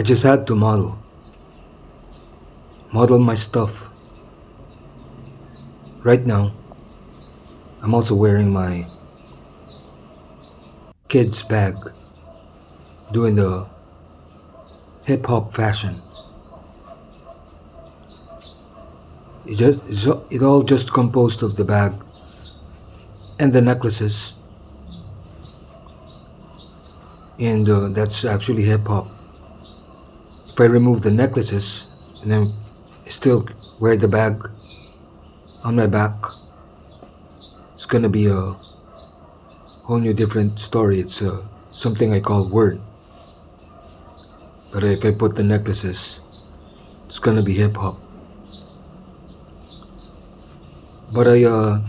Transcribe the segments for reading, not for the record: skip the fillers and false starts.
I just had to model my stuff. Right now, I'm also wearing my kid's bag, doing the hip hop fashion. It all just composed of the bag and the necklaces, and that's actually hip hop. If I remove the necklaces and then still wear the bag on my back, it's gonna be a whole new different story. It's something I call word. But if I put the necklaces, it's gonna be hip hop. But I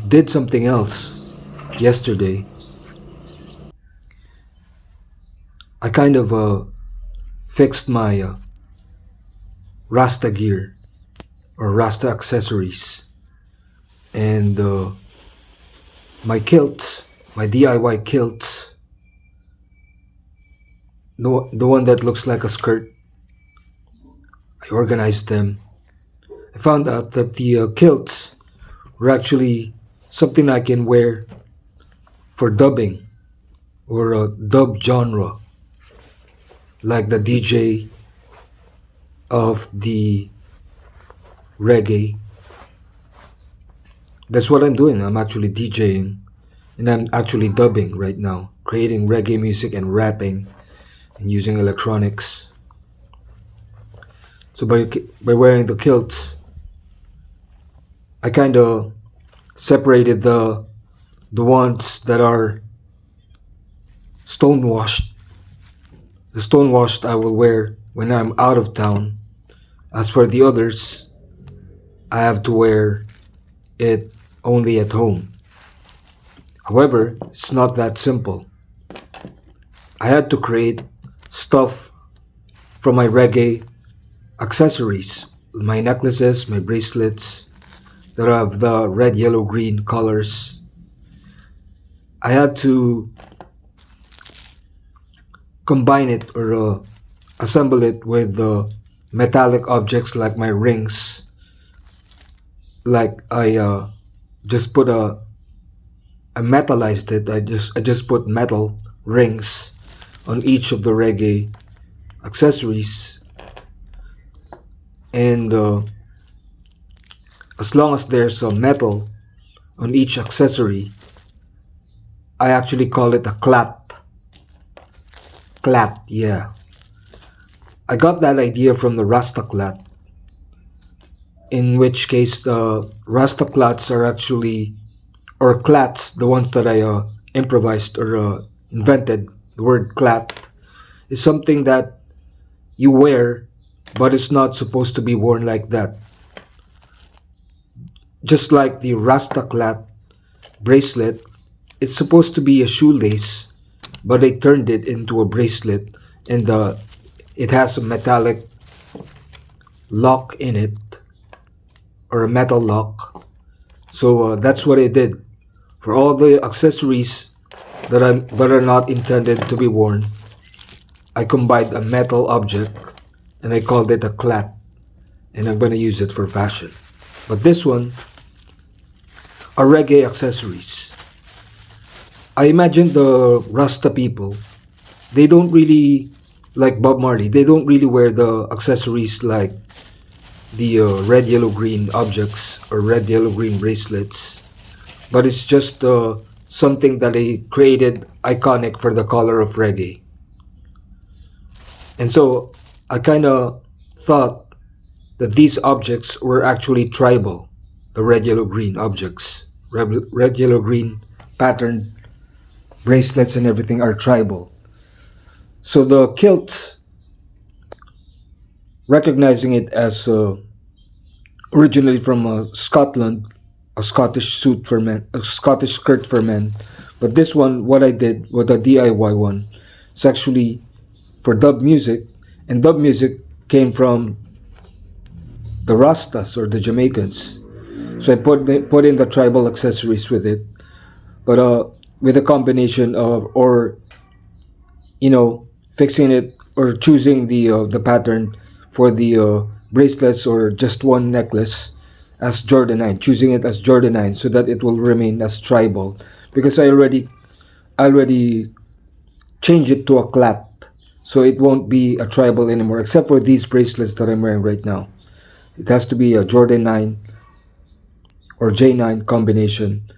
did something else yesterday. I kind of fixed my Rasta gear or Rasta accessories and my kilts, my DIY kilts, the one that looks like a skirt. I organized them. I found out that the kilts were actually something I can wear for dubbing or a dub genre, like the DJ of the reggae. That's what I'm doing. I'm actually DJing and I'm actually dubbing right now, creating reggae music and rapping and using electronics. So by wearing the kilts, I kind of separated the ones that are stonewashed. The stonewashed I will wear when I'm out of town. As for the others, I have to wear it only at home. However, it's not that simple. I had to create stuff from my reggae accessories, my necklaces, my bracelets that have the red, yellow, green colors. I had to combine it or assemble it with metallic objects like my rings. Like I just put I metallized it. I just put metal rings on each of the reggae accessories, and as long as there's a metal on each accessory, I actually call it a CLAt. CLAt, yeah. I got that idea from the Rasta CLAt, in which case the Rasta CLAts are actually, or CLAts, the ones that I improvised or invented. The word CLAt is something that you wear, but it's not supposed to be worn like that. Just like the Rasta CLAt bracelet, it's supposed to be a shoelace, but they turned it into a bracelet, and it has a metallic lock in it, or a metal lock. So that's what I did. For all the accessories that are not intended to be worn, I combined a metal object and I called it a CLAt, and I'm gonna use it for fashion. But this one are reggae accessories. I imagine the Rasta people, they don't really, like Bob Marley, they don't really wear the accessories like the red, yellow, green objects or red, yellow, green bracelets, but it's just something that they created iconic for the color of reggae. And so I kind of thought that these objects were actually tribal, the red, yellow, green objects. Red, yellow, green patterned bracelets and everything are tribal. So the kilt, recognizing it as originally from Scotland, a Scottish suit for men, a Scottish skirt for men. But this one, what I did with a DIY one, it's actually for dub music, and dub music came from the Rastas or the Jamaicans. So I put in the tribal accessories with it, but with a combination of, or fixing it or choosing the pattern for the bracelets or just one necklace as Jordan 9, choosing it as Jordan 9 so that it will remain as tribal, because I already changed it to a CLAt, so it won't be a tribal anymore except for these bracelets that I'm wearing right now. It has to be a Jordan 9 or J9 combination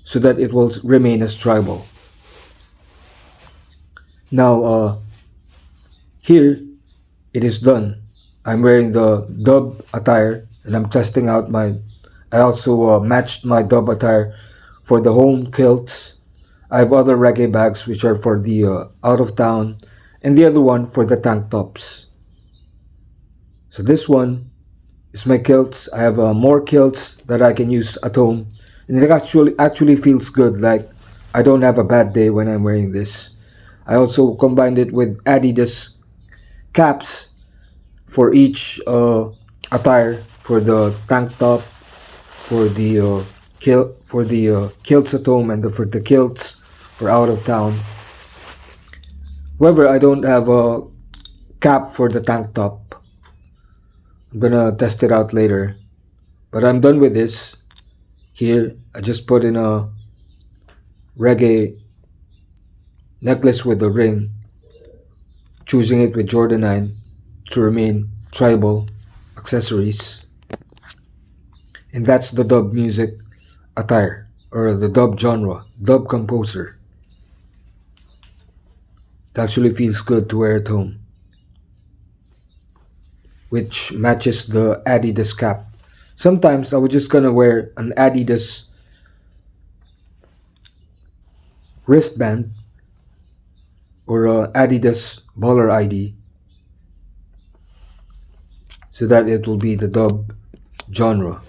so that it will remain as tribal. Now, here it is done. I'm wearing the dub attire and I'm testing out my. I also matched my dub attire for the home kilts. I have other reggae bags which are for the out of town, and the other one for the tank tops. So this one is my kilts. I have more kilts that I can use at home, and it actually feels good. Like I don't have a bad day when I'm wearing this. I also combined it with Adidas caps for each attire, for the tank top, for the kilts at home, and for the kilts for out of town. However, I don't have a cap for the tank top. I'm gonna test it out later. But I'm done with this. Here, I just put in a reggae necklace with a ring, choosing it with Jordan 9 to remain tribal accessories. And that's the dub music attire, or the dub genre, dub composer. It actually feels good to wear at home, which matches the Adidas cap. Sometimes I was just gonna wear an Adidas wristband or a Adidas baller ID so that it will be the dub genre.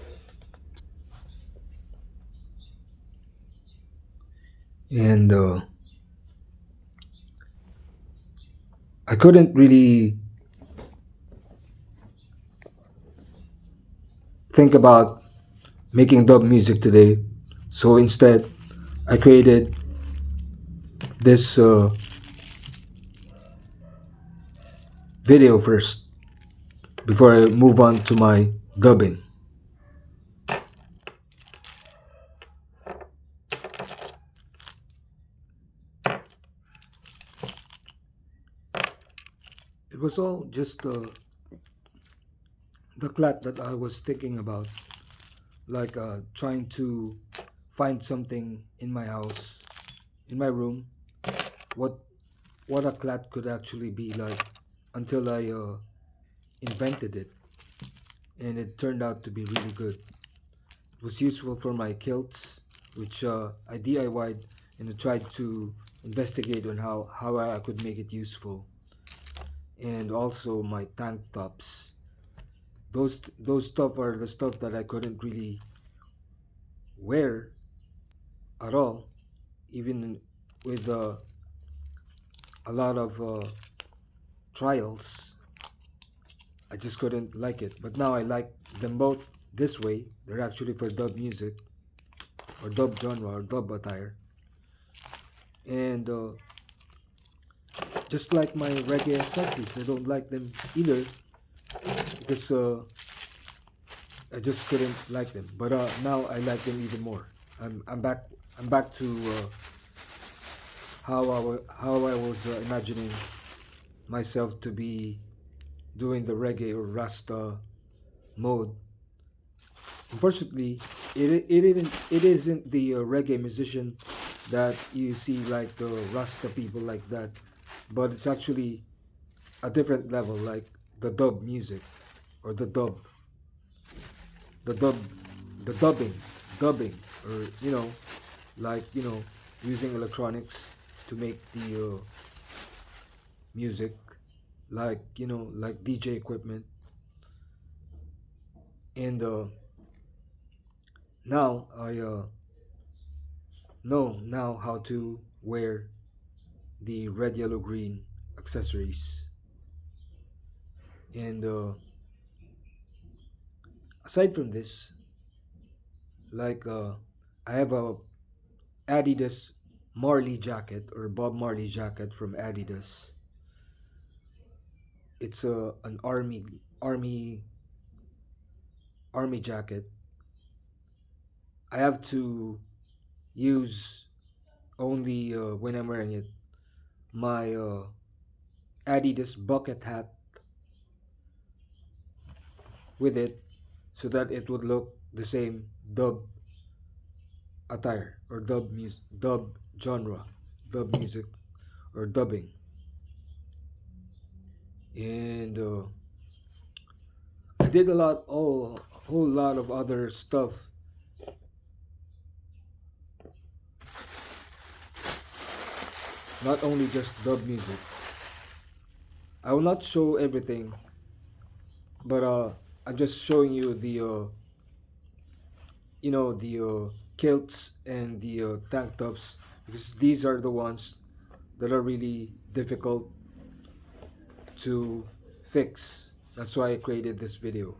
And I couldn't really think about making dub music today, so instead I created this video first before I move on to my dubbing. It was all just the CLAt that I was thinking about, like trying to find something in my house, in my room, what a CLAt could actually be like, until I invented it, and it turned out to be really good. It was useful for my kilts, which I DIY'd, and I tried to investigate on how I could make it useful, and also my tank tops. Those stuff are the stuff that I couldn't really wear at all, even with a lot of trials. I just couldn't like it. But now I like them both this way. They're actually for dub music, or dub genre, or dub attire. And just like my reggae accessories, I don't like them either because I just couldn't like them. But now I like them even more. I'm back. I'm back to how I was imagining myself to be doing the reggae or Rasta mode. Unfortunately, it isn't the reggae musician that you see, like the Rasta people like that, but it's actually a different level, like the dub music, or the dub, the dubbing, or like using electronics to make the music, like like DJ equipment, and now I know now how to wear the red, yellow, green accessories. And aside from this, like I have a Adidas Marley jacket, or Bob Marley jacket from Adidas. It's an army jacket. I have to use only when I'm wearing it my Adidas bucket hat with it, so that it would look the same dub attire or dub genre, dub music or dubbing. And I did a whole lot of other stuff, not only just dub music. I will not show everything, but I'm just showing you the the kilts and the tank tops, because these are the ones that are really difficult to fix. That's why I created this video.